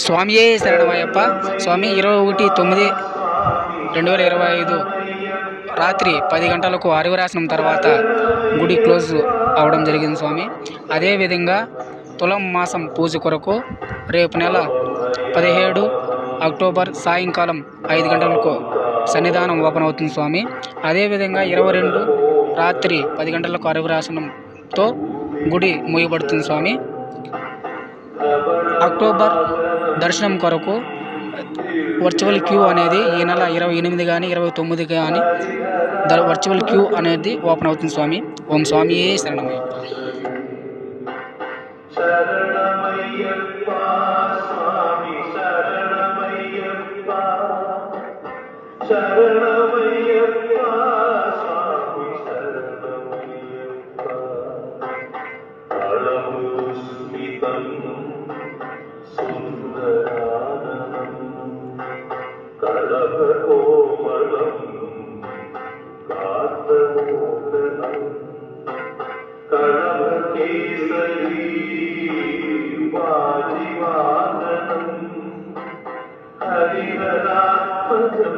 స్వామియే శరణమయ్యప్ప. స్వామి 21/9/2025 రాత్రి 10 గంటలకు హరివరాసనం తర్వాత గుడి క్లోజ్ అవ్వడం జరిగింది స్వామి. అదేవిధంగా తులం మాసం పూజ కొరకు రేపు నెల 17 అక్టోబర్ సాయంకాలం 5 గంటలకు సన్నిధానం ఓపెన్ అవుతుంది స్వామి. అదేవిధంగా 22 రాత్రి 10 గంటలకు హరివరాసనంతో గుడి మూయబడుతుంది స్వామి. అక్టోబర్ దర్శనం కొరకు వర్చువల్ క్యూ అనేది ఈ నెల 28 కానీ 29 కానీ వర్చువల్ క్యూ అనేది ఓపెన్ అవుతుంది స్వామి. ఓం స్వామియే శరణమయ్యప్ప. హరిహరాత్మజం